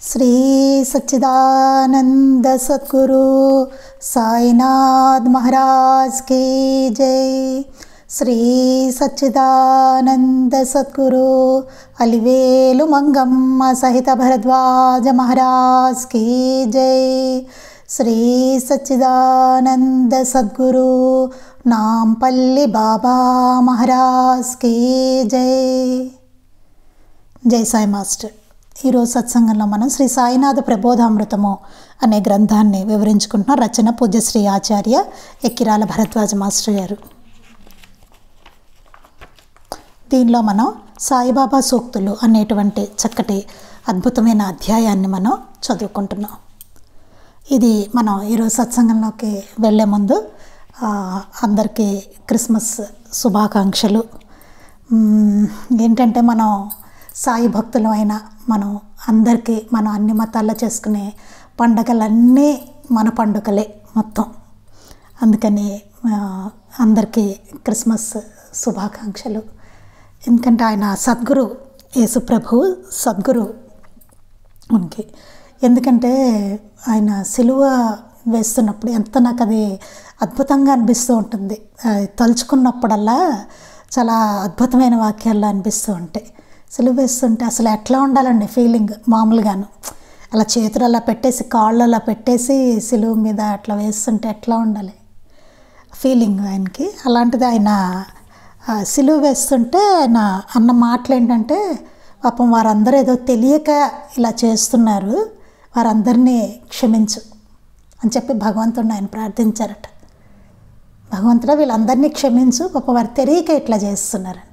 श्री सच्चिदानंद सद्गुरु साईनाथ महाराज की जय। श्री सच्चिदानंद सद्गुरु अलिवेलु मंगम्म सहित भरद्वाज महाराज की जय। श्री सच्चिदानंद सद्गुरु नामपल्ली बाबा महाराज की जय। जय साई मास्टर। ఈరోజు సత్సంగంలో మనం శ్రీ సాయినాథ ప్రబోధామృతము అనే గ్రంథాన్ని వివరించుకుంటున్నాం. రచన పూజ్యశ్రీ ఆచార్య ఎక్కిరాల భరద్వాజ మాస్టర్ గారు. దీనిలో మనం సాయిబాబా సూక్తులు అనేటువంటి చక్కటి అద్భుతమైన అధ్యాయాన్ని మనం చదువుకుంటున్నాం. ఇది మనం ఈరోజు సత్సంగంలోకి వెళ్ళే ముందు అందరికీ క్రిస్మస్ శుభాకాంక్షలు. ఏంటంటే మనం సాయి భక్తులు అయిన మనం అందరికీ మనం అన్ని మతాల్లో చేసుకునే పండగలన్నీ మన పండుగలే మొత్తం. అందుకని అందరికీ క్రిస్మస్ శుభాకాంక్షలు. ఎందుకంటే ఆయన సద్గురు, యేసుప్రభు సద్గురు మనకి. ఎందుకంటే ఆయన సిలువ వేస్తున్నప్పుడు ఎంత నాకు అది అద్భుతంగా అనిపిస్తూ ఉంటుంది. తలుచుకున్నప్పుడల్లా చాలా అద్భుతమైన వాక్యాల్లో అనిపిస్తూ ఉంటాయి. సిలువ వేస్తుంటే అసలు ఎట్లా ఉండాలండి ఫీలింగ్ మామూలుగాను. అలా చేతులు అలా పెట్టేసి కాళ్ళు అలా పెట్టేసి సిలువ మీద అట్లా వేస్తుంటే ఎట్లా ఉండాలి ఫీలింగ్ ఆయనకి. అలాంటిది ఆయన సిలువ వేస్తుంటే ఆయన అన్న మాటలు ఏంటంటే, పాపం వారందరూ ఏదో తెలియక ఇలా చేస్తున్నారు, వారందరినీ క్షమించు అని చెప్పి భగవంతుడిని ఆయన ప్రార్థించారట. భగవంతుడా వీళ్ళందరినీ క్షమించు, పాపం వారు తెలియక ఇట్లా చేస్తున్నారని.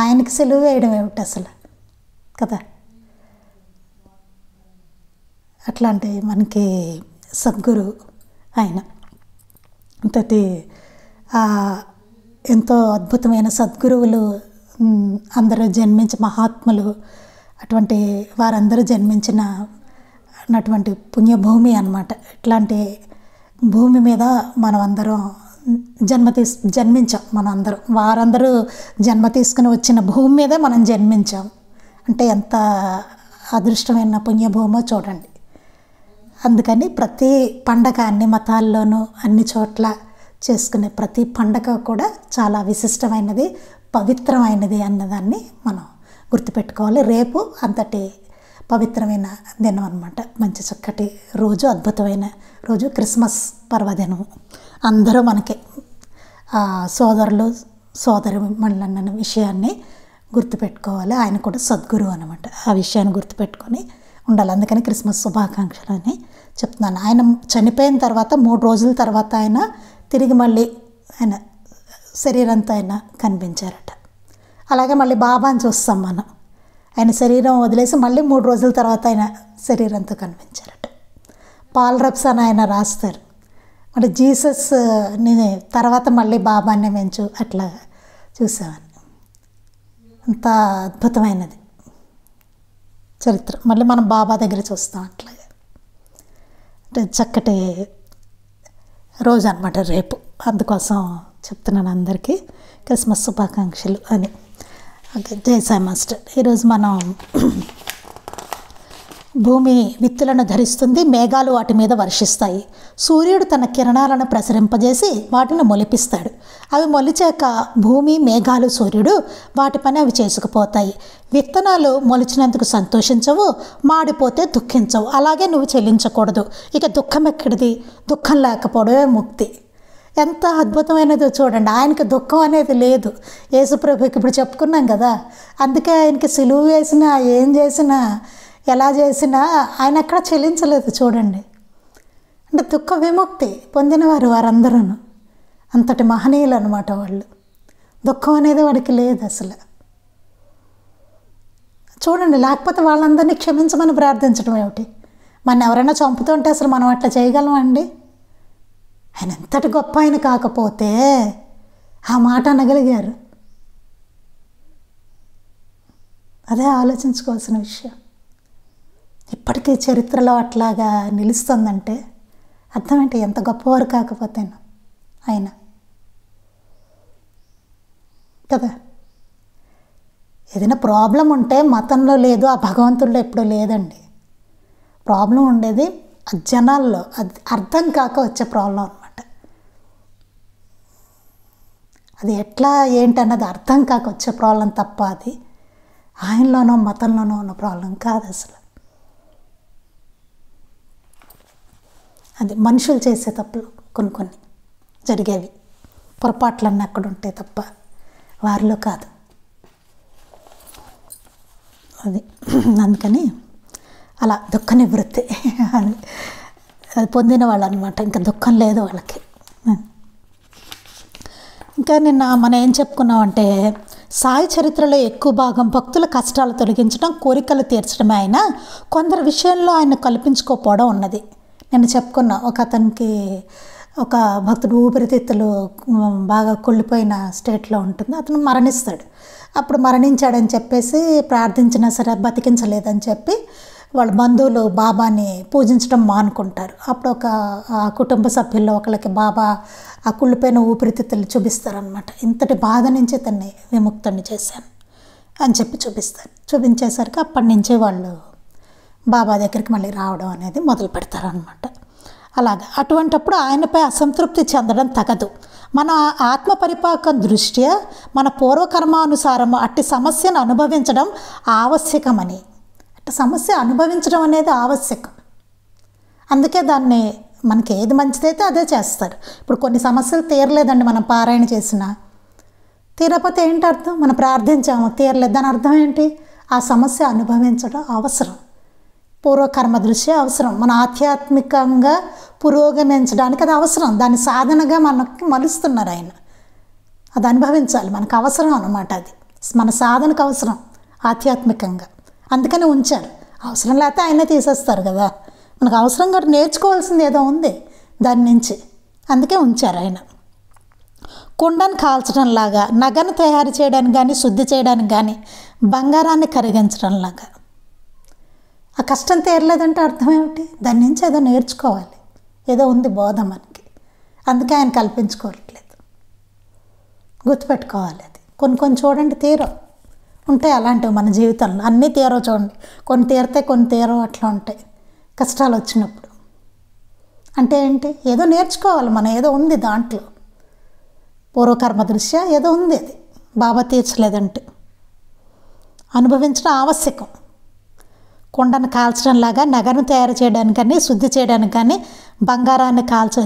ఆయనకి సెలవు వేయడం ఏమిటి అసలు కదా. అట్లాంటి మనకి సద్గురు ఆయన. అంతటి ఎంతో అద్భుతమైన సద్గురువులు అందరూ జన్మించి మహాత్ములు, అటువంటి వారందరూ జన్మించినటువంటి పుణ్యభూమి అన్నమాట. ఇట్లాంటి భూమి మీద మనం అందరం జన్మించాం. మనం అందరం వారందరూ జన్మ తీసుకుని వచ్చిన భూమి మీదే మనం జన్మించాం అంటే ఎంత అదృష్టమైన పుణ్యభూమో చూడండి. అందుకని ప్రతి పండగ అన్ని మతాల్లోనూ అన్ని చోట్ల చేసుకునే ప్రతి పండగ కూడా చాలా విశిష్టమైనది, పవిత్రమైనది అన్నదాన్ని మనం గుర్తుపెట్టుకోవాలి. రేపు అంతటి పవిత్రమైన దినం అన్నమాట. మంచి చక్కటి రోజు, అద్భుతమైన రోజు, క్రిస్మస్ పర్వదినం. అందరూ మనకి సోదరులు సోదరి మళ్ళన్న విషయాన్ని గుర్తుపెట్టుకోవాలి. ఆయన కూడా సద్గురు అనమాట. ఆ విషయాన్ని గుర్తుపెట్టుకొని ఉండాలి. అందుకని క్రిస్మస్ శుభాకాంక్షలు అని చెప్తున్నాను. ఆయన చనిపోయిన తర్వాత 3 రోజుల తర్వాత ఆయన తిరిగి మళ్ళీ ఆయన శరీరంతో ఆయన కనిపించారట. అలాగే మళ్ళీ బాబాని చూస్తాం మనం. ఆయన శరీరం వదిలేసి మళ్ళీ 3 రోజుల తర్వాత ఆయన శరీరంతో కనిపించారట. పాల్ రబ్స్ అని ఆయన రాస్తారు. మరి జీసస్ తర్వాత మళ్ళీ బాబానే మేము అట్లా చూసామని. అంత అద్భుతమైనది చరిత్ర. మళ్ళీ మనం బాబా దగ్గర చూస్తాం. అట్లాగే అంటే చక్కటి రోజు అనమాట రేపు. అందుకోసం చెప్తున్నాను అందరికీ క్రిస్మస్ శుభాకాంక్షలు అని. ఓకే, జై సాయి మాస్టర్. ఈరోజు మనం భూమి విత్తులను ధరిస్తుంది, మేఘాలు వాటి మీద వర్షిస్తాయి. సూర్యుడు తన కిరణాలను ప్రసరింపజేసి వాటిని మొలిపిస్తాడు. అవి మొలిచాక భూమి, మేఘాలు, సూర్యుడు వాటి పని అవి చేసుకుపోతాయి. విత్తనాలు మొలిచినందుకు సంతోషించవు, మాడిపోతే దుఃఖించవు. అలాగే నువ్వు చెల్లించకూడదు. ఇక దుఃఖం ఎక్కడిది? దుఃఖం లేకపోవడమే ముక్తి. ఎంత అద్భుతమైనదో చూడండి. ఆయనకి దుఃఖం అనేది లేదు. యేసుప్రభుకి ఇప్పుడు చెప్పుకున్నాం కదా. అందుకే ఆయనకి సిలువ వేసినా, ఏం చేసినా, ఎలా చేసినా ఆయన ఎక్కడ చెల్లించలేదు చూడండి. అంటే దుఃఖ విముక్తి పొందినవారు వారందరూ. అంతటి మహనీయులు అనమాట వాళ్ళు. దుఃఖం అనేది వాడికి లేదు అసలు చూడండి. లేకపోతే వాళ్ళందరినీ క్షమించమని ప్రార్థించడం ఏమిటి? మన ఎవరైనా చంపుతుంటే అసలు మనం అట్లా చేయగలమండి? ఆయన ఎంతటి గొప్ప ఆయన కాకపోతే ఆ మాట అనగలిగారు. అదే ఆలోచించుకోవాల్సిన విషయం. ఇప్పటికీ చరిత్రలో అట్లాగా నిలుస్తుందంటే అర్థం ఏంటి? ఎంత గొప్పవారు కాకపోతేను ఆయన కదా. ఏదైనా ప్రాబ్లం ఉంటే మతంలో లేదు, ఆ భగవంతుడిలో ఎప్పుడూ లేదండి. ప్రాబ్లం ఉండేది జనాల్లో, అది అర్థం కాక వచ్చే ప్రాబ్లం అనమాట. అది ఎట్లా ఏంటన్నది అర్థం కాక వచ్చే ప్రాబ్లం తప్ప అది ఆయనలోనో మతంలోనో ఉన్న ప్రాబ్లం కాదు అసలు. అది మనుషులు చేసే తప్పులు కొన్ని జరిగేవి, పొరపాట్లన్నీ అక్కడ ఉంటాయి తప్ప వారిలో కాదు. అది అందుకని అలా దుఃఖ నివృత్తి అది పొందిన వాళ్ళు అనమాట. ఇంకా దుఃఖం లేదు వాళ్ళకి. ఇంకా నిన్న మనం ఏం చెప్పుకున్నామంటే సాయి చరిత్రలో ఎక్కువ భాగం భక్తుల కష్టాలు తొలగించడం, కోరికలు తీర్చడమే అయినా కొందరు విషయంలో ఆయన కల్పించుకోకపోవడం ఉన్నది. నేను చెప్పుకున్నా, ఒక అతనికి ఒక భక్తుడు ఊపిరితిత్తులు బాగా కుళ్ళిపోయిన స్టేట్లో ఉంటుంది, అతను మరణిస్తాడు. అప్పుడు మరణించాడని చెప్పేసి ప్రార్థించినా సరే బతికించలేదని చెప్పి వాళ్ళ బంధువులు బాబాని పూజించడం మానుకుంటారు. అప్పుడు ఒక కుటుంబ సభ్యుల్లో ఒకళ్ళకి బాబా ఆ కుళ్ళిపోయిన ఊపిరితిత్తులు చూపిస్తారనమాట. ఇంతటి బాధ నుంచి ఇతన్ని విముక్తుని చేశాను అని చెప్పి చూపిస్తారు. చూపించేసరికి అప్పటి నుంచి వాళ్ళు బాబా దగ్గరికి మళ్ళీ రావడం అనేది మొదలు పెడతారనమాట. అలాగా అటువంటప్పుడు ఆయనపై అసంతృప్తి చెందడం తగదు. మన ఆత్మ పరిపాకం దృష్ట్యా మన పూర్వకర్మానుసారము అట్టి సమస్యను అనుభవించడం ఆవశ్యకమని. అట్టి సమస్య అనుభవించడం అనేది ఆవశ్యకం. అందుకే దాన్ని మనకి ఏది మంచిదైతే అదే చేస్తారు. ఇప్పుడు కొన్ని సమస్యలు తీరలేదండి, మనం పారాయణ చేసినా తీరకపోతే ఏంటి అర్థం? మనం ప్రార్థించాము తీరలేదు, దాని అర్థం ఏంటి? ఆ సమస్య అనుభవించడం అవసరం, పూర్వకర్మ దృష్ట్యా అవసరం. మన ఆధ్యాత్మికంగా పురోగమించడానికి అది అవసరం. దాని సాధనగా మనకి మలుస్తున్నారు ఆయన. అది అనుభవించాలి, మనకు అవసరం అన్నమాట. అది మన సాధనకు అవసరం ఆధ్యాత్మికంగా. అందుకని ఉంచారు. అవసరం లేకపోతే ఆయనే తీసేస్తారు కదా. మనకు అవసరం కూడా నేర్చుకోవాల్సింది ఏదో ఉంది దాని నుంచి, అందుకే ఉంచారు ఆయన. కుండను కాల్చడం లాగా, నగను తయారు చేయడానికి కానీ శుద్ధి చేయడానికి కానీ, బంగారాన్ని కరిగించడం లాగా. ఆ కష్టం తీరలేదంటే అర్థం ఏమిటి? దాని నుంచి ఏదో నేర్చుకోవాలి, ఏదో ఉంది బోధ మనకి. అందుకే ఆయన కల్పించుకోవట్లేదు, గుర్తుపెట్టుకోవాలి. అది కొన్ని చూడండి తీరవు ఉంటాయి అలాంటివి మన జీవితంలో. అన్నీ తీరవు చూడండి, కొన్ని తీరతాయి కొన్ని తీరవు, అట్లా ఉంటాయి కష్టాలు వచ్చినప్పుడు. అంటే ఏంటి? ఏదో నేర్చుకోవాలి మనం, ఏదో ఉంది దాంట్లో, పూర్వకర్మ దృష్ట్యా ఏదో ఉంది. అది బాబా తీర్చలేదంటే అనుభవించడం ఆవశ్యకం. కుండను కాల్చడం లాగా, నగను తయారు చేయడానికి కానీ శుద్ధి చేయడానికి కానీ, బంగారాన్ని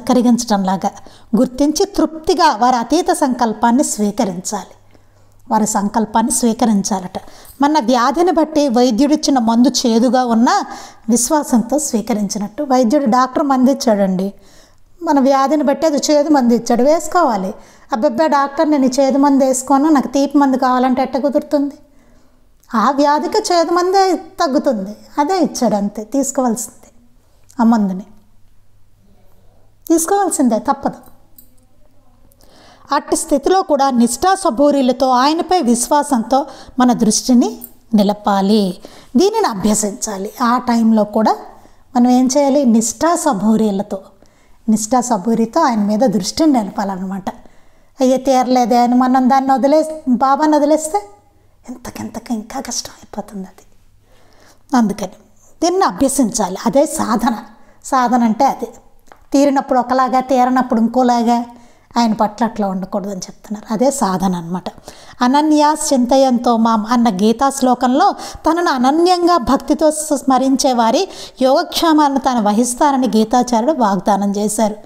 కరిగించడం లాగా గుర్తించి తృప్తిగా వారి అతీత సంకల్పాన్ని స్వీకరించాలి. వారి సంకల్పాన్ని స్వీకరించాలట. మన వ్యాధిని బట్టి వైద్యుడిచ్చిన మందు చేదుగా ఉన్న విశ్వాసంతో స్వీకరించినట్టు. వైద్యుడు డాక్టర్ మందు ఇచ్చాడండి, మన వ్యాధిని బట్టి అది చేదు మందు ఇచ్చాడు, వేసుకోవాలి. అబ్బాయి డాక్టర్ నేను చేదు మందు వేసుకోను, నాకు తీపి మందు కావాలంటే ఎట్ట కుదురుతుంది? ఆ వ్యాధికి చేదు మందే తగ్గుతుంది, అదే ఇచ్చాడు అంతే. తీసుకోవాల్సిందే, ఆ మందుని తీసుకోవాల్సిందే, తప్పదు. అట్టి స్థితిలో కూడా నిష్ఠా సబూరీలతో ఆయనపై విశ్వాసంతో మన దృష్టిని నిలపాలి, దీనిని అభ్యసించాలి. ఆ టైంలో కూడా మనం ఏం చేయాలి? నిష్ఠా సబూరితో ఆయన మీద దృష్టిని నిలపాలన్నమాట. అయ్యే తీరలేదే అని మనం దాన్ని బాబాని వదిలేస్తే ఎంతకెంతక ఇంకా కష్టం అయిపోతుంది అది. అందుకని దీన్ని అభ్యసించాలి. అదే సాధన అంటే అదే. తీరినప్పుడు ఒకలాగా, తీరనప్పుడు ఇంకోలాగా ఆయన పట్ల అట్లా ఉండకూడదని చెప్తున్నారు. అదే సాధన అనమాట. అనన్యాస్ చింతయంతో మాం అన్న గీతా శ్లోకంలో తనను అనన్యంగా భక్తితో స్మరించే వారి యోగక్షేమాలను తాను వహిస్తానని గీతాచార్యుడు వాగ్దానం చేశారు.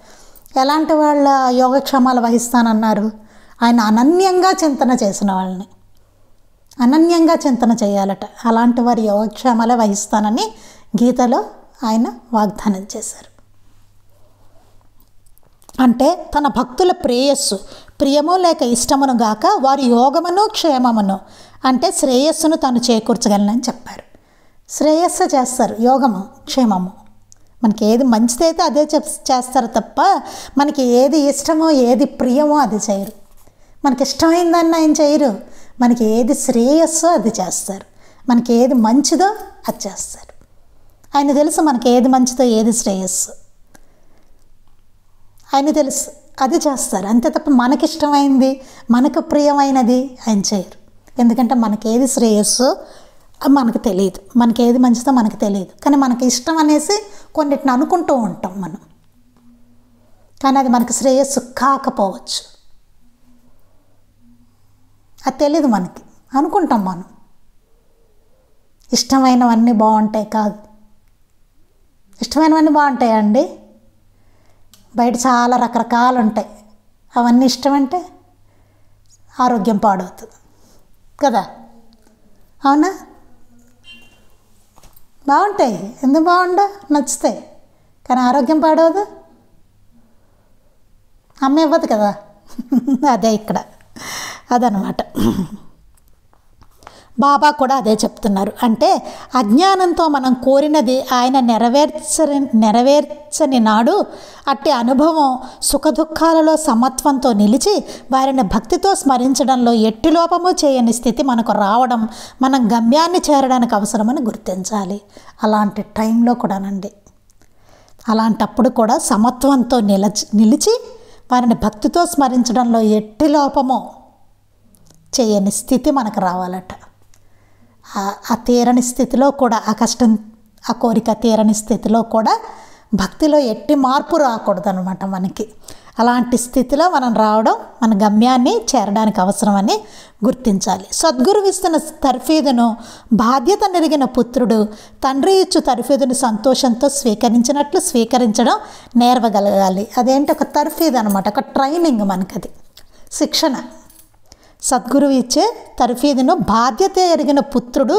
ఎలాంటి వాళ్ళ యోగక్షేమాలు వహిస్తానన్నారు? ఆయన అనన్యంగా చింతన చేసిన వాళ్ళని అనన్యంగా చింతన చేయాలట. అలాంటి వారి యోగక్షేమాలే వహిస్తానని గీతలో ఆయన వాగ్దానం చేశారు. అంటే తన భక్తుల ప్రియము లేక ఇష్టమును గాక వారి యోగమును క్షేమమును అంటే శ్రేయస్సును తాను చేకూర్చగలనని చెప్పారు. శ్రేయస్సు చేస్తారు, యోగము క్షేమము. మనకి ఏది మంచిదైతే అదే చేస్తారు తప్ప మనకి ఏది ఇష్టమో ఏది ప్రియమో అది చేయరు. మనకి ఇష్టమైందన్న ఆయన చేయరు. మనకి ఏది శ్రేయస్సో అది చేస్తారు, మనకి ఏది మంచిదో అది చేస్తారు. ఆయన తెలుసు మనకి ఏది మంచిదో ఏది శ్రేయస్సు, ఆయన తెలుసు, అది చేస్తారు అంతే తప్ప మనకిష్టమైంది మనకు ప్రియమైనది ఆయన చేయరు. ఎందుకంటే మనకేది శ్రేయస్సు మనకు తెలియదు, మనకి ఏది మంచిదో మనకు తెలియదు. కానీ మనకి ఇష్టం అనేసి కొన్నిటిని అనుకుంటూ ఉంటాం మనం, కానీ అది మనకి శ్రేయస్సు కాకపోవచ్చు. అది తెలీదు మనకి, అనుకుంటాం మనం ఇష్టమైనవన్నీ బాగుంటాయి. కాదు, ఇష్టమైనవన్నీ బాగుంటాయండి. బయట చాలా రకరకాలు ఉంటాయి, అవన్నీ ఇష్టమంటే ఆరోగ్యం పాడవుతుంది కదా, అవునా? బాగుంటాయి, ఎందుకు బాగుండవు, నచ్చుతాయి, కానీ ఆరోగ్యం పాడవదు, అమ్మ ఇవ్వదు కదా. అదే ఇక్కడ అదనమాట. బాబా కూడా అదే చెప్తున్నారు. అంటే అజ్ఞానంతో మనం కోరినది ఆయన నెరవేర్చని నాడు అట్టి అనుభవం సుఖదుఖాలలో సమత్వంతో నిలిచి వారిని భక్తితో స్మరించడంలో ఎట్టి లోపము చేయని స్థితి మనకు రావడం మనం గమ్యాన్ని చేరడానికి అవసరమని గుర్తించాలి. అలాంటి టైంలో కూడానండి, అలాంటప్పుడు కూడా సమత్వంతో నిలిచి వారిని భక్తితో స్మరించడంలో ఎట్టి లోపము చేయని స్థితి మనకు రావాలట. ఆ తీరని స్థితిలో కూడా, ఆ కష్టం, ఆ కోరిక తీరని స్థితిలో కూడా భక్తిలో ఎట్టి మార్పు రాకూడదు అనమాట మనకి. అలాంటి స్థితిలో మనం రావడం మన గమ్యాన్ని చేరడానికి అవసరమని గుర్తించాలి. సద్గురువు ఇస్తున్న తర్ఫీదును బాధ్యత నెరిగిన పుత్రుడు తండ్రి ఇచ్చు తర్ఫీదుని సంతోషంతో స్వీకరించినట్లు స్వీకరించడం నేర్వగలగాలి. అదేంటి, ఒక తర్ఫీదు అనమాట, ఒక ట్రైనింగ్ మనకి, అది శిక్షణ. సద్గురువు ఇచ్చే తర్ఫీదును బాధ్యత ఎరిగిన పుత్రుడు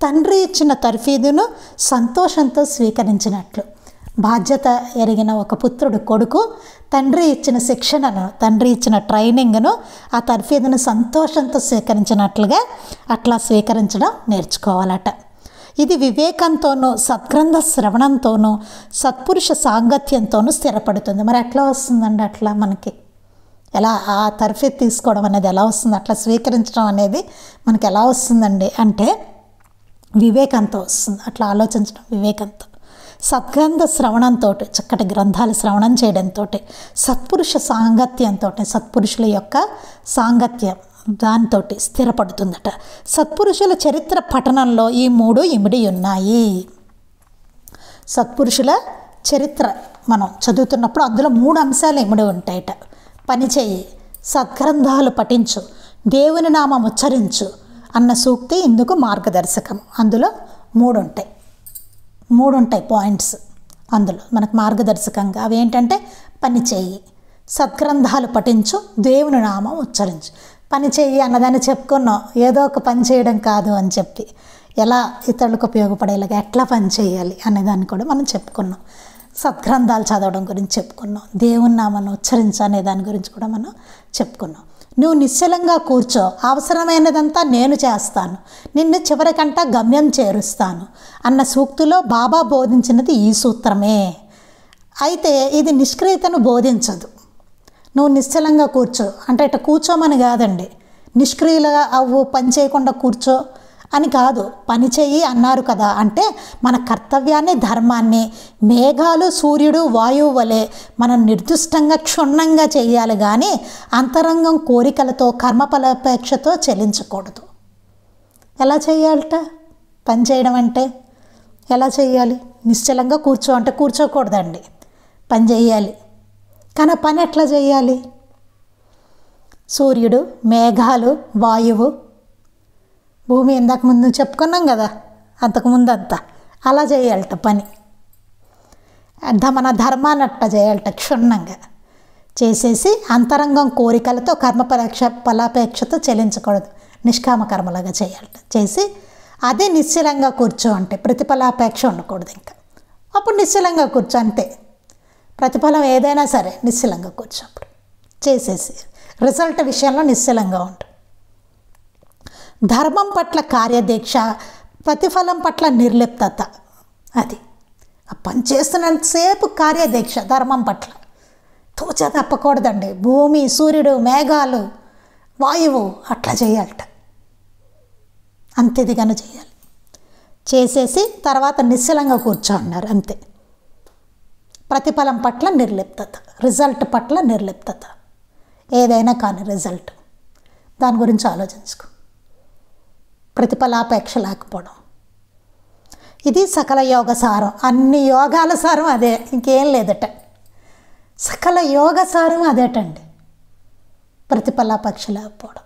తండ్రి ఇచ్చిన తర్ఫీదును సంతోషంతో స్వీకరించినట్లు. బాధ్యత ఎరిగిన ఒక పుత్రుడు, కొడుకు తండ్రి ఇచ్చిన శిక్షణను, తండ్రి ఇచ్చిన ట్రైనింగ్ను, ఆ తర్ఫీదును సంతోషంతో స్వీకరించినట్లుగా అట్లా స్వీకరించడం నేర్చుకోవాలట. ఇది వివేకంతోనూ సద్గ్రంథ శ్రవణంతోనూ సత్పురుష సాంగత్యంతోనూ స్థిరపడుతుంది. మరి ఎట్లా వస్తుందండి అట్లా మనకి? ఎలా ఆ తర్ఫీదు తీసుకోవడం అనేది ఎలా వస్తుంది, అట్లా స్వీకరించడం అనేది మనకి ఎలా వస్తుందండి అంటే వివేకంతో వస్తుంది. అట్లా ఆలోచించడం వివేకంతో, సద్గ్రంథ శ్రవణంతో, చక్కటి గ్రంథాలు శ్రవణం చేయడంతో, సత్పురుష సాంగత్యంతో, సత్పురుషుల యొక్క సాంగత్యం దాంతో స్థిరపడుతుందట. సత్పురుషుల చరిత్ర పఠనంలో ఈ మూడు ఇమిడి ఉన్నాయి. సత్పురుషుల చరిత్ర మనం చదువుతున్నప్పుడు అందులో 3 అంశాలు ఇమిడి ఉంటాయట. పని చేయి, సద్గ్రంథాలు పఠించు, దేవుని నామం ఉచ్చరించు అన్న సూక్తి ఇందుకు మార్గదర్శకం. అందులో 3 ఉంటాయి పాయింట్స్ అందులో మనకు మార్గదర్శకంగా. అవి ఏంటంటే పని చేయి, సద్గ్రంథాలు పఠించు, దేవుని నామం ఉచ్చరించు. పని చేయి అన్నదాన్ని చెప్పుకున్నాం, ఏదో ఒక పని చేయడం కాదు అని చెప్పి, ఎలా ఇతరులకు ఉపయోగపడేలాగా ఎట్లా పని చేయాలి అనేదాన్ని కూడా మనం చెప్పుకున్నాం. సద్గ్రంథాలు చదవడం గురించి చెప్పుకున్నాం, దేవుని నామాన్ని ఉచ్చరించు అనే దాని గురించి కూడా మనం చెప్పుకున్నాం. నువ్వు నిశ్చలంగా కూర్చో, అవసరమైనదంతా నేను చేస్తాను, నిన్ను చివరికంటా గమ్యం చేరుస్తాను అన్న సూక్తిలో బాబా బోధించినది ఈ సూత్రమే. అయితే ఇది నిష్క్రియతను బోధించదు. నువ్వు నిశ్చలంగా కూర్చో అంటే ఇట్లా కూర్చోమని కాదండి, నిష్క్రియులుగా అవ్వు, పని చేయకుండా కూర్చో అని కాదు. పని చెయ్యి అన్నారు కదా అంటే మన కర్తవ్యాన్ని, ధర్మాన్ని మేఘాలు, సూర్యుడు, వాయువు వలె మనం నిర్దిష్టంగా క్షుణ్ణంగా చేయాలి, కానీ అంతరంగం కోరికలతో, కర్మఫలాపేక్షతో చెల్లించకూడదు. ఎలా చేయాలట పని చేయడం అంటే? ఎలా చేయాలి? నిశ్చలంగా కూర్చో అంటే కూర్చోకూడదండి, పని చేయాలి. కానీ పని ఎట్లా చేయాలి? సూర్యుడు, మేఘాలు, వాయువు, భూమి ఇందాక ముందు చెప్పుకున్నాం కదా, అంతకుముందు అంతా అలా చేయాలట పని. మన ధర్మాన్ని అట్లా చేయాలట క్షుణ్ణంగా చేసేసి అంతరంగం కోరికలతో, ఫలాపేక్షతో చెల్లించకూడదు, నిష్కామ కర్మలాగా చేయాలట. చేసి అదే నిశ్చలంగా కూర్చో అంటే ప్రతిఫలాపేక్ష ఉండకూడదు. ఇంకా అప్పుడు నిశ్చలంగా కూర్చో అంతే. ప్రతిఫలం ఏదైనా సరే నిశ్చలంగా కూర్చో, అప్పుడు చేసేసి రిజల్ట్ విషయంలో నిశ్చలంగా ఉండు. ధర్మం పట్ల కార్యదీక్ష, ప్రతిఫలం పట్ల నిర్లిప్తత. అది ఆ పని చేస్తున్నంతసేపు కార్యదీక్ష ధర్మం పట్ల తూచా తప్పకూడదండి. భూమి, సూర్యుడు, మేఘాలు, వాయువు అట్లా చేయాలట, అంతేదిగానే చేయాలి. చేసేసి తర్వాత నిశ్చలంగా కూర్చో అన్నారు అంతే. ప్రతిఫలం పట్ల నిర్లిప్తత, రిజల్ట్ పట్ల నిర్లిప్తత. ఏదైనా కానీ రిజల్ట్ దాని గురించి ఆలోచించుకో. ప్రతిఫలాపేక్ష లేకపోవడం, ఇది సకల యోగ సారం. అన్ని యోగాల సారం అదే, ఇంకేం లేదట. సకల యోగ సారం అదేటండి, ప్రతిఫలాపేక్ష లేకపోవడం.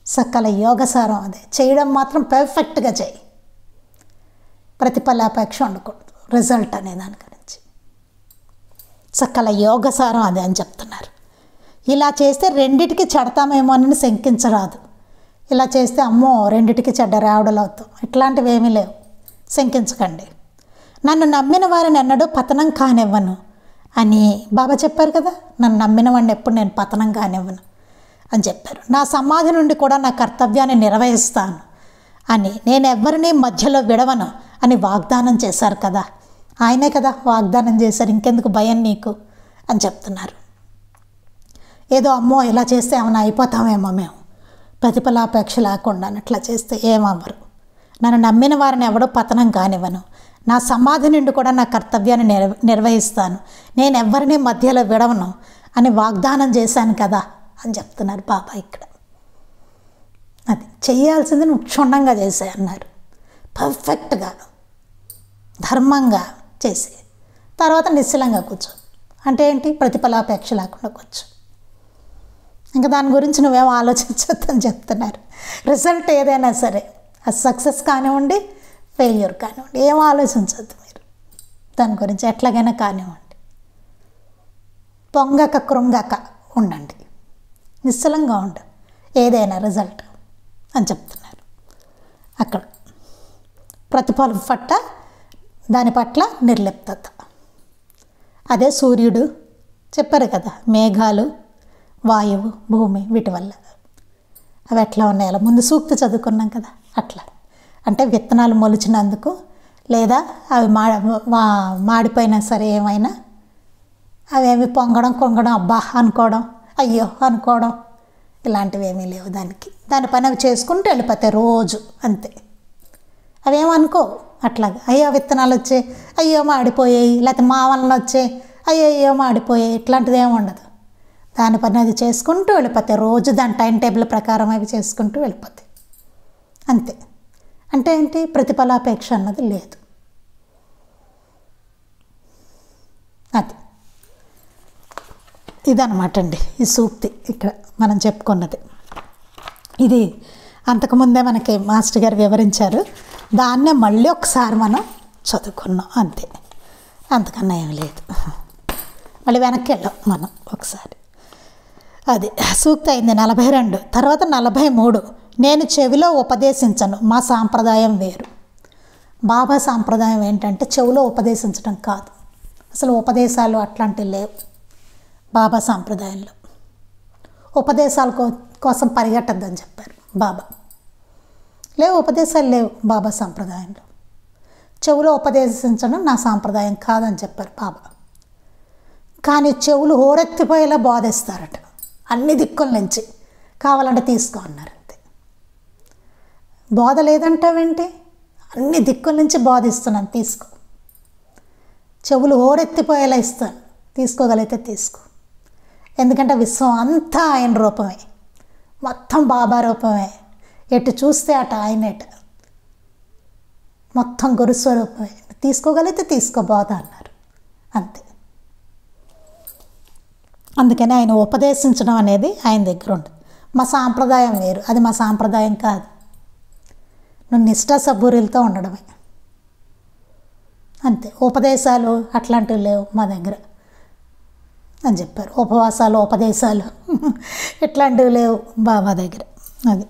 సకల యోగ సారం అదే. చేయడం మాత్రం పర్ఫెక్ట్గా చేయి, ప్రతిఫలాపేక్ష ఉండకూడదు రిజల్ట్ అనే దాని గురించి. సకల యోగ సారం అదే అని చెప్తున్నారు. ఇలా చేస్తే రెండిటికి చెడతామేమో అని శంకించరాదు. ఇలా చేస్తే అమ్మో రెండిటికి చెడ్డ రావడలవుతాం, ఇట్లాంటివి ఏమీ లేవు, శంకించకండి. నన్ను నమ్మిన వారిని ఎన్నడూ పతనం కానివ్వను అని బాబా చెప్పారు కదా. నన్ను నమ్మిన వాడిని ఎప్పుడు నేను పతనం కానివ్వను అని చెప్పారు. నా సమాధి నుండి కూడా నా కర్తవ్యాన్ని నిర్వహిస్తాను అని, నేను ఎవరిని మధ్యలో విడవను అని వాగ్దానం చేశారు కదా. ఆయనే కదా వాగ్దానం చేశారు, ఇంకెందుకు భయం నీకు అని చెప్తున్నారు. ఏదో అమ్మో ఇలా చేస్తే ఏమైనా అయిపోతామేమో మేము, ప్రతిఫలాపేక్ష లేకుండా అట్లా చేస్తే ఏమవ్వరు. నన్ను నమ్మిన వారిని ఎవడో పతనం కానివ్వను, నా సమాధి నుండి కూడా నా కర్తవ్యాన్ని నిర్వహిస్తాను, నేను ఎవరిని మధ్యలో విడవను అని వాగ్దానం చేశాను కదా అని చెప్తున్నారు బాబా ఇక్కడ. అది చేయాల్సింది నువ్వు క్షుణ్ణంగా చేసే అన్నారు, పర్ఫెక్ట్గా ధర్మంగా చేసి తర్వాత నిశ్చలంగా కూర్చో. అంటే ఏంటి, ప్రతిఫలాపేక్ష లేకుండా కూర్చో. ఇంకా దాని గురించి నువ్వేమో ఆలోచించొద్దని చెప్తున్నారు. రిజల్ట్ ఏదైనా సరే, అది సక్సెస్ కానివ్వండి ఫెయిల్యూర్ కానివ్వండి, ఏమో ఆలోచించొద్దు మీరు దాని గురించి. ఎట్లాగైనా కానివ్వండి, పొంగక కృంగక ఉండండి, నిశ్చలంగా ఉండు, ఏదైనా రిజల్ట్ అని చెప్తున్నారు అక్కడ. ప్రతిఫలం పట్ల దాని పట్ల నిర్లిప్తత, అదే సూర్యుడు చెప్పారు కదా, మేఘాలు, వాయువు, భూమి, వీటి వల్ల అవి ఎట్లా ఉన్నాయో ముందు సూక్తి చదువుకున్నాం కదా. అట్లా అంటే విత్తనాలు మొలిచినందుకు, లేదా అవి మాడిపోయినా సరే ఏమైనా అవేమి పొంగడం కొంగడం అబ్బా అనుకోవడం, అయ్యో అనుకోవడం, ఇలాంటివి ఏమీ లేవు. దాని పని అవి చేసుకుంటూ వెళ్ళిపోతాయి రోజు, అంతే. అవేమనుకో అట్లాగా, అయ్యో విత్తనాలు వచ్చాయి, అయ్యో మాడిపోయాయి, లేకపోతే మావలన వచ్చాయి, అయ్యో మాడిపోయాయి, ఇట్లాంటిది ఏమి ఉండదు. దాని పని అది చేసుకుంటూ వెళ్ళిపోతాయి రోజు, దాని టైం టేబుల్ ప్రకారం అవి చేసుకుంటూ వెళ్ళిపోతాయి, అంతే. అంటే ఏంటి, ప్రతిఫలాపేక్ష అన్నది లేదు. అది ఇదనమాట అండి ఈ సూక్తి ఇక్కడ మనం చెప్పుకున్నది. ఇది అంతకుముందే మనకి మాస్టర్ గారు వివరించారు, దాన్నే మళ్ళీ ఒకసారి మనం చదువుకున్నాం, అంతే. అంతకన్నా ఏం లేదు. మళ్ళీ వెనక్కి వెళ్ళాం మనం ఒకసారి. అది సూక్తి అయింది 42. తర్వాత 43, నేను చెవిలో ఉపదేశించను, మా సాంప్రదాయం వేరు. బాబా సాంప్రదాయం ఏంటంటే చెవిలో ఉపదేశించడం కాదు, అసలు ఉపదేశాలు అట్లాంటివి లేవు బాబా సాంప్రదాయంలో. ఉపదేశాల కోసం పరిగెట్టద్దని చెప్పారు బాబా. ఉపదేశాలు లేవు బాబా సాంప్రదాయంలో. చెవులో ఉపదేశించడం నా సాంప్రదాయం కాదని చెప్పారు బాబా. కానీ చెవులు హోరెత్తిపోయేలా బోధిస్తారట, అన్ని దిక్కుల నుంచి. కావాలంటే తీసుకో అన్నారు, అంతే. బోధ లేదంటావేంటి, అన్ని దిక్కుల నుంచి బోధిస్తున్నాను, తీసుకో. చెవులు హోరెత్తిపోయేలా ఇస్తాను, తీసుకోగలిగితే తీసుకో. ఎందుకంటే విశ్వం అంతా ఆయన రూపమే, మొత్తం బాబా రూపమే. ఎటు చూస్తే అట ఆయనేట, మొత్తం గురుస్వరూపమే. తీసుకోగలిగితే తీసుకో బోధ అన్నారు, అంతే. అందుకని ఆయన ఉపదేశించడం అనేది ఆయన దగ్గర ఉంటుంది. మా సాంప్రదాయం వేరు, అది మా సాంప్రదాయం కాదు. నువ్వు నిష్ఠా సబూరీలతో ఉండడమే, అంతే. ఉపదేశాలు అట్లాంటివి లేవు మా దగ్గర అని చెప్పారు. ఉపవాసాలు, ఉపదేశాలు ఇట్లాంటివి లేవు బాబా దగ్గర. అది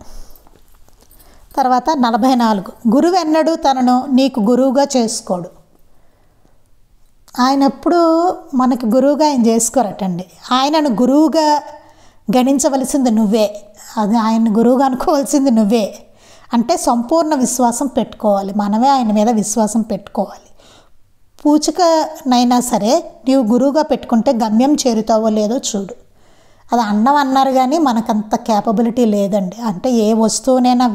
తర్వాత 44, గురువు ఎన్నడూ తనను నీకు గురువుగా చేసుకోడు. ఆయన ఎప్పుడు మనకి గురువుగా ఆయన చేసుకోరటండి. ఆయనను గురువుగా గణించవలసింది నువ్వే, అది ఆయన గురువుగా అనుకోవాల్సింది నువ్వే. అంటే సంపూర్ణ విశ్వాసం పెట్టుకోవాలి, మనమే ఆయన మీద విశ్వాసం పెట్టుకోవాలి. పూచికనైనా సరే నీవు గురువుగా పెట్టుకుంటే గమ్యం చేరుతావో లేదో చూడు. అది అన్నారు కానీ మనకంత క్యాపబిలిటీ లేదండి. అంటే ఏ వస్తువునైనా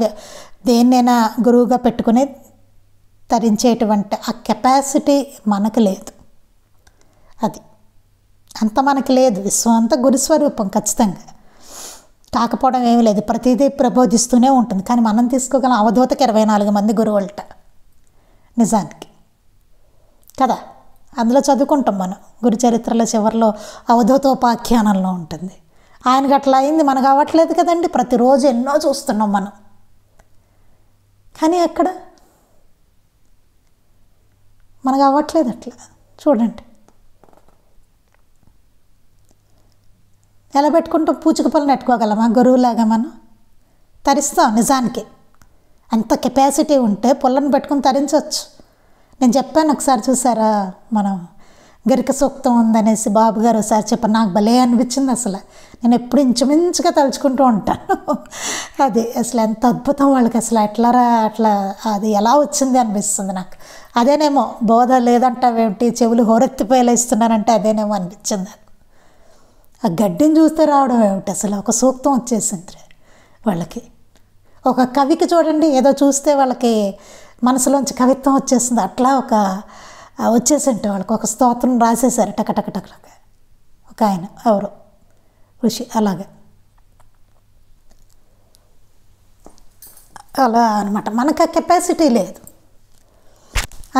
దేన్నైనా గురువుగా పెట్టుకుని తరించేటువంటి ఆ కెపాసిటీ మనకు లేదు. అది అంత మనకి లేదు. విశ్వం అంతా గురుస్వరూపం ఖచ్చితంగా, కాకపోవడం ఏమీ లేదు. ప్రతిదీ ప్రబోధిస్తూనే ఉంటుంది. కానీ మనం తీసుకోగలం. అవధూతకి 24 మంది గురువులట, నిజానికి కదా. అందులో చదువుకుంటాం మనం, గురు చరిత్రలో చివరిలో అవధూతోపాఖ్యానంలో ఉంటుంది. ఆయనకి అట్లా అయింది, మనకు అవ్వట్లేదు కదండి. ప్రతిరోజు ఎన్నో చూస్తున్నాం మనం. కానీ అక్కడ మనకు అవ్వట్లేదు అట్లా. చూడండి ఎలా పెట్టుకుంటాం, పూచిక పళ్ళు నెట్టుకోగలమా గురువులాగా? మనం తరిస్తాం. నిజానికి అంత కెపాసిటీ ఉంటే పుల్లను పెట్టుకుని తరించవచ్చు. నేను చెప్పాను ఒకసారి, చూసారా, మనం గరిక సూక్తం ఉందనేసి బాబు గారు ఒకసారి చెప్పారు. నాకు భలే అనిపించింది. అసలు నేను ఎప్పుడు ఇంచుమించుగా తలుచుకుంటూ ఉంటాను. అది అసలు ఎంత అద్భుతం వాళ్ళకి, అసలు ఎట్లారా అట్లా అది ఎలా వచ్చింది అనిపిస్తుంది నాకు. అదేనేమో బోధ లేదంటావేమిటి, చెవులు హోరెత్తిపోయేలేస్తున్నానంటే అదేనేమో అనిపించింది. ఆ గడ్డిని చూస్తే రావడం ఏమిటి, అసలు ఒక సూక్తం వచ్చేసింది వాళ్ళకి. ఒక కవికి చూడండి, ఏదో చూస్తే వాళ్ళకి మనసులోంచి కవిత్వం వచ్చేస్తుంది. అట్లా ఒక వచ్చేసింటే వాళ్ళకి ఒక స్తోత్రం రాసేశారు టకటక. ఒక ఆయన ఎవరు ఋషి అలాగే అలా అనమాట. మనకు ఆ కెపాసిటీ లేదు.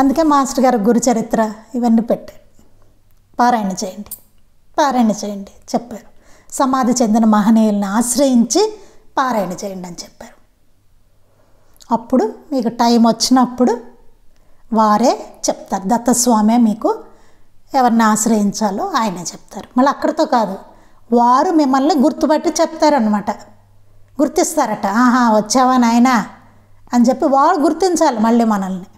అందుకే మాస్టర్ గారు గురు చరిత్ర ఇవన్నీ పెట్టారు. పారాయణ చేయండి చెప్పారు. సమాధి చెందిన మహనీయుల్ని ఆశ్రయించి పారాయణ చేయండి అని చెప్పారు. అప్పుడు మీకు టైం వచ్చినప్పుడు వారే చెప్తారు. దత్తస్వామే మీకు ఎవరిని ఆశ్రయించాలో ఆయనే చెప్తారు. మళ్ళీ అక్కడితో కాదు, వారు మిమ్మల్ని గుర్తుపట్టి చెప్తారనమాట. గుర్తిస్తారట. ఆహా వచ్చావా నాయనా అని చెప్పి వారు గుర్తించాలి మళ్ళీ మనల్ని.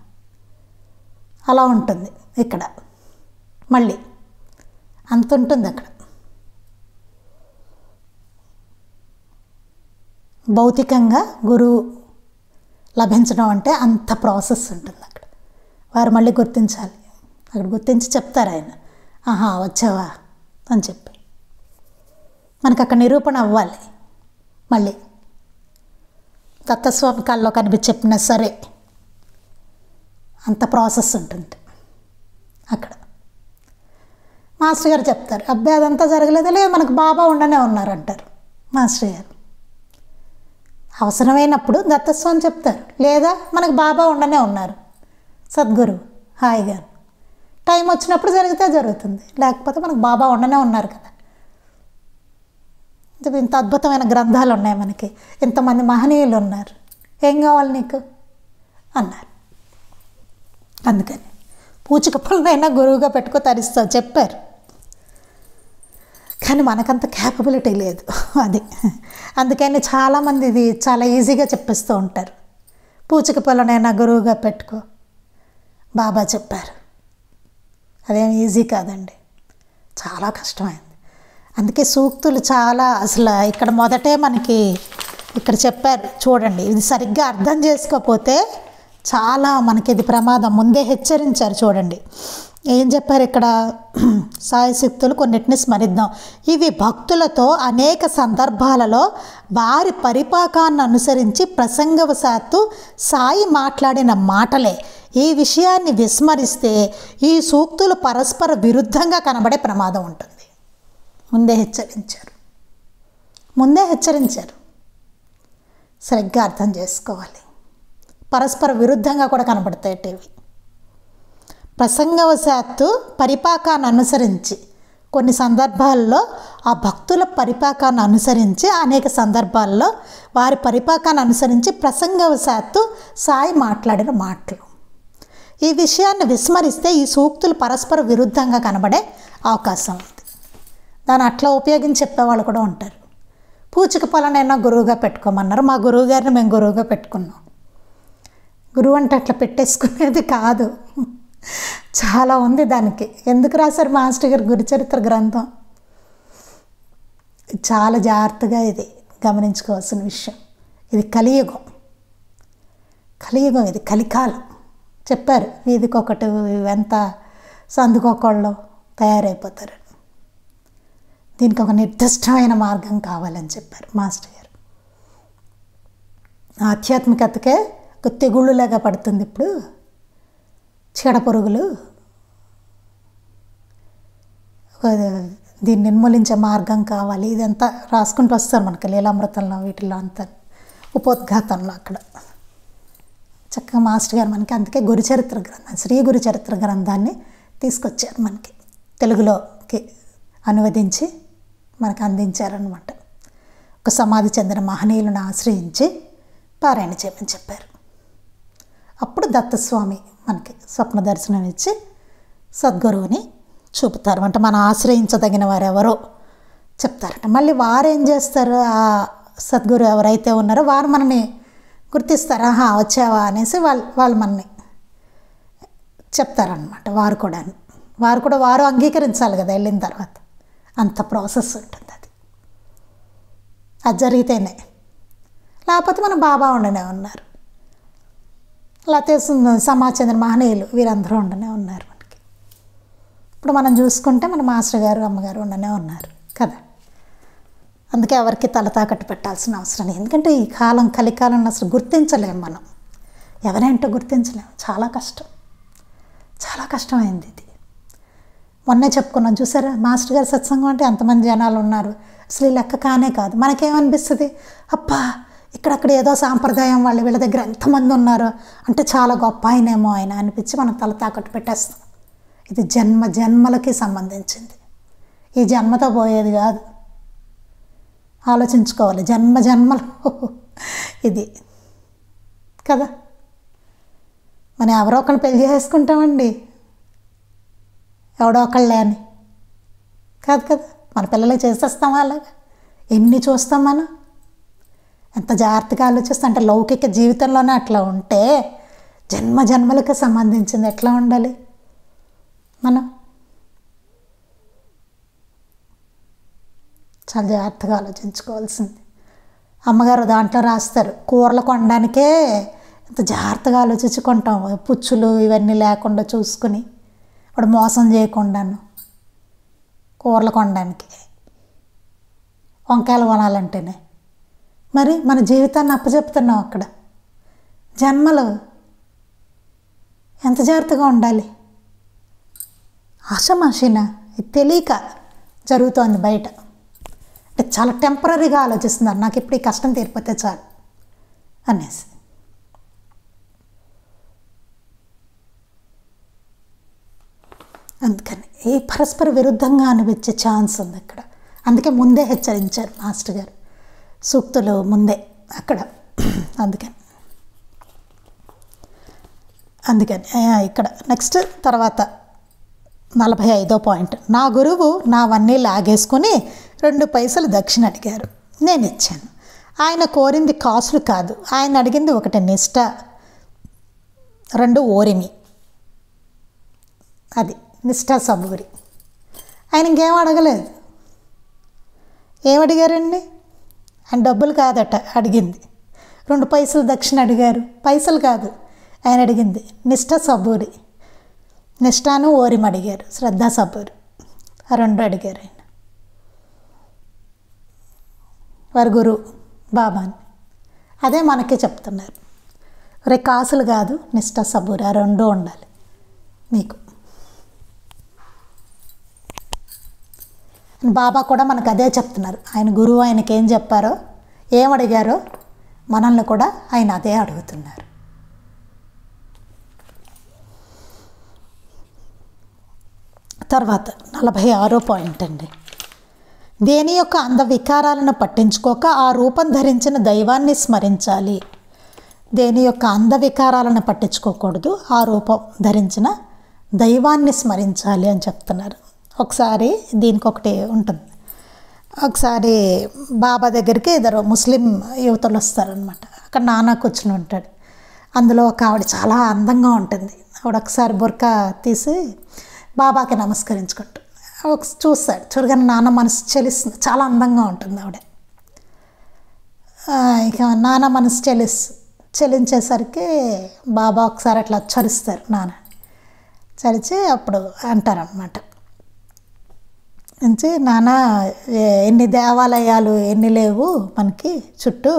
అలా ఉంటుంది ఇక్కడ. మళ్ళీ అంత ఉంటుంది అక్కడ. భౌతికంగా గురువు లభించడం అంటే అంత ప్రాసెస్ ఉంటుంది అక్కడ. వారు మళ్ళీ గుర్తించాలి. అక్కడ గుర్తించి చెప్తారు ఆయన, ఆహా వచ్చావా అని చెప్పి. మనకు అక్కడ నిరూపణ అవ్వాలి. మళ్ళీ దత్తస్వామి కల్లో కనిపించి చెప్పినా సరే అంత ప్రాసెస్ ఉంటుంది అక్కడ. మాస్టర్ గారు చెప్తారు, అబ్బాయి అదంతా జరగలేదా, లేదు మనకు బాబా ఉండనే ఉన్నారంటారు మాస్టర్ గారు. అవసరమైనప్పుడు దత్తస్వామి చెప్తారు, లేదా మనకు బాబా ఉండనే ఉన్నారు సద్గురు హాయిగా. టైం వచ్చినప్పుడు జరిగితే జరుగుతుంది, లేకపోతే మనకు బాబా ఉండనే ఉన్నారు కదా. ఇంత అద్భుతమైన గ్రంథాలు ఉన్నాయి మనకి, ఇంతమంది మహనీయులు ఉన్నారు, ఏం కావాలి నీకు అన్నారు. అందుకని పూచిక పళ్ళనైనా గురువుగా పెట్టుకో తరిస్తావు చెప్పారు. కానీ మనకంత క్యాపబిలిటీ లేదు అది. అందుకని చాలామంది ఇది చాలా ఈజీగా చెప్పిస్తూ ఉంటారు. పూచిక పళ్ళనైనా గురువుగా పెట్టుకో బాబా చెప్పారు. అదేం ఈజీ కాదండి, చాలా కష్టమైంది. అందుకే సూక్తులు చాలా అసలు ఇక్కడ మొదటే మనకి ఇక్కడ చెప్పారు చూడండి. ఇది సరిగ్గా అర్థం చేసుకోకపోతే చాలా మనకి ఇది ప్రమాదం. ముందే హెచ్చరించారు చూడండి. ఏం చెప్పారు ఇక్కడ, సాయశక్తులు కొన్నిటిని స్మరిద్దాం. ఇవి భక్తులతో అనేక సందర్భాలలో వారి పరిపాకాన్ని అనుసరించి ప్రసంగవశాత్తు సాయి మాట్లాడిన మాటలే. ఈ విషయాన్ని విస్మరిస్తే ఈ సూక్తులు పరస్పర విరుద్ధంగా కనబడే ప్రమాదం ఉంటుంది. ముందే హెచ్చరించారు. సరిగ్గా అర్థం చేసుకోవాలి. పరస్పర విరుద్ధంగా కూడా కనబడతాయి ఇవి. ప్రసంగవశాత్తు పరిపాకాన్ని అనుసరించి కొన్ని సందర్భాల్లో ఆ భక్తుల పరిపాకాన్ని అనుసరించి అనేక సందర్భాల్లో వారి పరిపాకాన్ని అనుసరించి ప్రసంగవశాత్తు సాయి మాట్లాడిన మాటలు. ఈ విషయాన్ని విస్మరిస్తే ఈ సూక్తులు పరస్పర విరుద్ధంగా కనబడే అవకాశం ఉంది. దాన్ని అట్లా ఉపయోగించి చెప్పేవాళ్ళు కూడా ఉంటారు. పూచిక పళ్ళనైనా గురువుగా పెట్టుకోమన్నారు. మా గురువు గారిని మేము గురువుగా పెట్టుకున్నాం. గురువు అంటే అట్లా పెట్టేసుకునేది కాదు, చాలా ఉంది దానికి. ఎందుకు రాశారు మాస్టర్ గారు గురుచరిత్ర గ్రంథం? చాలా జాగ్రత్తగా ఇది గమనించుకోవాల్సిన విషయం. ఇది కలియుగం, ఇది కలికాలం. చెప్పారు వీధికొకటి ఎంత సందుకొకళ్ళు తయారైపోతారు. దీనికి ఒక నిర్దిష్టమైన మార్గం కావాలని చెప్పారు మాస్టర్ గారు. ఆధ్యాత్మికతకే ఒక తెగుళ్ళులాగా పడుతుంది ఇప్పుడు చీడ పురుగులు. దీన్ని నిర్మూలించే మార్గం కావాలి. ఇదంతా రాసుకుంటూ వస్తారు మనకి లీలామృతంలో వీటిలో అంతా, ఉపోద్ఘాతంలో అక్కడ చక్కగా మాస్టర్ గారు మనకి అందుకే గురుచరిత్ర గ్రంథం, శ్రీ గురుచరిత్ర గ్రంథాన్ని తీసుకొచ్చారు, మనకి తెలుగులోకి అనువదించి మనకు అందించారనమాట. ఒక సమాధి చెందిన మహనీయులను ఆశ్రయించి పారాయణ చేయమని చెప్పారు. అప్పుడు దత్తస్వామి మనకి స్వప్న దర్శనం ఇచ్చి సద్గురువుని చూపుతారు. అంటే మనం ఆశ్రయించదగిన వారు ఎవరో చెప్తారట. మళ్ళీ వారు ఏం చేస్తారు, ఆ సద్గురు ఎవరైతే ఉన్నారో వారు మనని గుర్తిస్తారు. ఆహా వచ్చావా అనేసి వాళ్ళు మనని చెప్తారనమాట. వారు కూడా అంగీకరించాలి కదా వెళ్ళిన తర్వాత. అంత ప్రాసెస్ ఉంటుంది అది జరిగితేనే. లేకపోతే మన బాబా ఉండనే ఉన్నారు, లేకపోతే సమాజ మహనీయులు వీరందరూ ఉండనే ఉన్నారు మనకి. ఇప్పుడు మనం చూసుకుంటే మన మాస్టర్ గారు అమ్మగారు ఉండనే ఉన్నారు కదా. అందుకే ఎవరికి తల తాకట్టు పెట్టాల్సిన అవసరం లేదు. ఎందుకంటే ఈ కాలం కలికాలంలో అసలు గుర్తించలేము, మనం ఎవరేంటో గుర్తించలేము. చాలా కష్టమైంది ఇది. మొన్నే చెప్పుకున్నాం చూసారా, మాస్టర్ గారి సత్సంగం అంటే ఎంతమంది జనాలు ఉన్నారు అసలు లెక్క కానే కాదు. మనకేమనిపిస్తుంది, అబ్బా ఇక్కడక్కడ ఏదో సాంప్రదాయం వీళ్ళ దగ్గర ఎంతమంది ఉన్నారో అంటే చాలా గొప్ప ఆయనేమో ఆయన అనిపించి మనం తల తాకట్టు పెట్టేస్తాం. ఇది జన్మలకి సంబంధించింది, ఈ జన్మతో పోయేది కాదు. ఆలోచించుకోవాలి, జన్మలు ఇది కదా. మనం ఎవరో ఒకరిని పెళ్లి చేసుకుంటామండి, ఎవడో ఒకళ్ళే అని కాదు కదా. మన పిల్లలకి చేసేస్తామా అలాగా? ఎన్ని చూస్తాం మనం, ఎంత జాగ్రత్తగా ఆలోచిస్తాం. అంటే లౌకిక జీవితంలోనే అట్లా ఉంటే జన్మలకి సంబంధించింది ఎట్లా ఉండాలి మనం? చాలా జాగ్రత్తగా ఆలోచించుకోవాల్సింది. అమ్మగారు దాంట్లో రాస్తారు, కూరలు కొనడానికే ఎంత జాగ్రత్తగా ఆలోచించుకుంటాం, పుచ్చులు ఇవన్నీ లేకుండా చూసుకుని, వాడు మోసం చేయకుండాను. కూరలు కొనడానికి వంకాయలు కొనాలంటేనే మరి మన జీవితాన్ని అప్పచెప్తున్నాం అక్కడ. జన్మలు ఎంత జాగ్రత్తగా ఉండాలి. ఆషామాషీనా ఇది తెలియక జరుగుతోంది బయట. అంటే చాలా టెంపరీగా ఆలోచిస్తున్నారు, నాకు ఇప్పుడు ఈ కష్టం తీరిపోతే చాలు అనేసి. అందుకని ఈ పరస్పర విరుద్ధంగా అనిపించే ఛాన్స్ ఉంది అక్కడ. అందుకే ముందే హెచ్చరించారు మాస్టర్ గారు, సూక్తులు ముందే అక్కడ. అందుకని ఇక్కడ నెక్స్ట్ తర్వాత 45వ పాయింట్. నా గురువు నావన్నీ లాగేసుకొని 2 పైసలు దక్షిణ అడిగారు, నేను ఇచ్చాను. ఆయన కోరింది కాసులు కాదు, ఆయన అడిగింది 1 నిష్ట, 2 ఓరిమి. అది నిష్ఠా సబూరి. ఆయన ఇంకేం అడగలేదు. ఏమడిగారండి? ఆయన డబ్బులు కాదట అడిగింది, 2 పైసలు దక్షిణ అడిగారు. పైసలు కాదు ఆయన అడిగింది, నిష్ఠా సబూరి. నిష్ఠాను ఓరిమి అడిగారు, శ్రద్ధా సబూరి, ఆ 2 అడిగారు ఆయన, వారి గురువు బాబాని. అదే మనకి చెప్తున్నారు, రే కాసులు కాదు నిష్ఠా సబూరి, ఆ 2 ఉండాలి మీకు. బాబా కూడా మనకు అదే చెప్తున్నారు. ఆయన గురువు ఆయనకి ఏం చెప్పారో, ఏమడిగారో మనల్ని కూడా ఆయన అదే అడుగుతున్నారు. తర్వాత 46వ పాయింట్ అండి. దేని యొక్క అందవికారాలను పట్టించుకోక ఆ రూపం ధరించిన దైవాన్ని స్మరించాలి. దేని యొక్క అందవికారాలను పట్టించుకోకూడదు, ఆ రూపం ధరించిన దైవాన్ని స్మరించాలి అని చెప్తున్నారు. ఒకసారి దీనికి ఒకటి ఉంటుంది. ఒకసారి బాబా దగ్గరికి 2 ముస్లిం యువతలు వస్తారనమాట. అక్కడ నాన్న కూర్చుని ఉంటాడు. అందులో ఒక ఆవిడ చాలా అందంగా ఉంటుంది. ఆవిడ ఒకసారి బుర్కా తీసి బాబాకి నమస్కరించుకుంటుంది. చూస్తాడు, చూడగానే నాన్న మనసు చెలిస్తుంది, చాలా అందంగా ఉంటుంది ఆవిడ. ఇక నాన్న మనసు చెలించేసరికి బాబా ఒకసారి అట్లా చరుస్తారు నాన్న. చరిచి అప్పుడు అంటారనమాట, నుంచి నాన్న ఎన్ని దేవాలయాలు ఎన్ని లేవు మనకి చుట్టూ,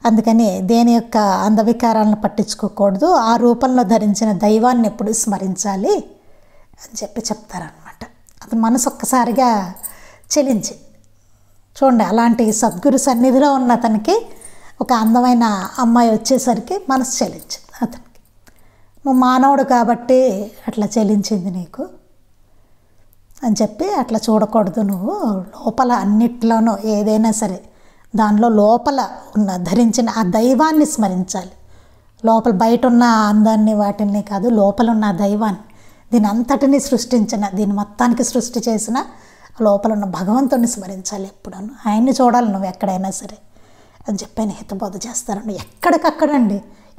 అందుకని దేని యొక్క అందవికారాలను పట్టించుకోకూడదు, ఆ రూపంలో ధరించిన దైవాన్ని ఎప్పుడు స్మరించాలి అని చెప్తారనమాట. అది మనసు ఒక్కసారిగా చెలించి చూడండి, అలాంటి సద్గురు సన్నిధిలో ఉన్న అతనికి ఒక అందమైన అమ్మాయి వచ్చేసరికి మనసు చెలించింది. అతనికి. నువ్వు మానవుడు కాబట్టి అట్లా చెలించింది నీకు అని చెప్పి, అట్లా చూడకూడదు. నువ్వు లోపల అన్నిట్లోనూ ఏదైనా సరే దానిలో లోపల ఉన్న ధరించిన ఆ దైవాన్ని స్మరించాలి. లోపల బయట ఉన్న అందాన్ని వాటిని కాదు, లోపల ఉన్న ఆ దైవాన్ని, దీని అంతటిని సృష్టించిన, దీని మొత్తానికి సృష్టి చేసిన లోపల ఉన్న భగవంతుడిని స్మరించాలి ఎప్పుడూ. ఆయన్ని చూడాలి నువ్వు ఎక్కడైనా సరే అని చెప్పి ఆయన హితబోధ చేస్తారండి. ఎక్కడికక్కడండి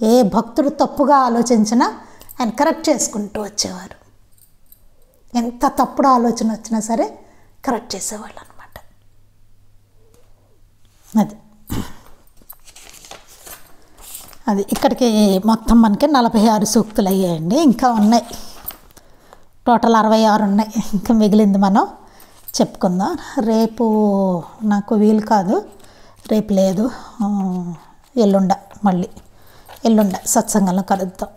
ఏ భక్తుడు తప్పుగా ఆలోచించినా ఆయన కరెక్ట్ చేసుకుంటూ వచ్చేవారు. ఎంత తప్పుడు ఆలోచన వచ్చినా సరే కరెక్ట్ చేసేవాళ్ళు అనమాట. అది ఇక్కడికి మొత్తం మనకి 46 సూక్తులు అయ్యాయండి. ఇంకా ఉన్నాయి, టోటల్ 66 ఉన్నాయి. ఇంకా మిగిలింది మనం చెప్పుకుందాం. రేపు నాకు వీలు కాదు, రేపు లేదు, ఎల్లుండ సత్సంగంలో కలుద్దాం.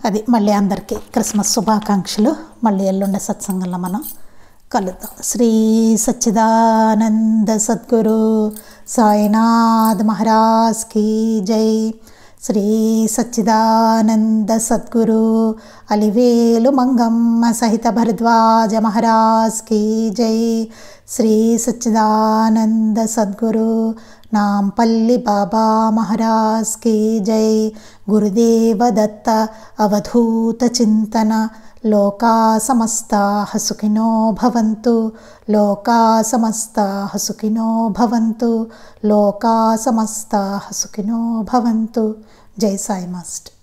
అది మళ్ళీ అందరికీ క్రిస్మస్ శుభాకాంక్షలు. మళ్ళీ ఎల్లుండ సత్సంగంలో మనం కలుద్దాం. శ్రీ సచ్చిదానంద సద్గురు సాయినాథ్ మహారాజ్ కీ జై. శ్రీ సచ్చిదానంద సద్గురు అలివేలు మంగమ్మ సహిత భరద్వాజ మహారాజ్ కీ జై. శ్రీ సచ్చిదానంద సద్గురు నాంపల్లి బాబా మహారాజ్ కీ జై. గురుదేవ దత్త అవధూత చింతన. లోకా సమస్తాః సుఖినో భవంతు. లోకా సమస్తాః సుఖినో భవంతు. లోకా సమస్తాః సుఖినో భవంతు. జై సాయి మాస్టర్.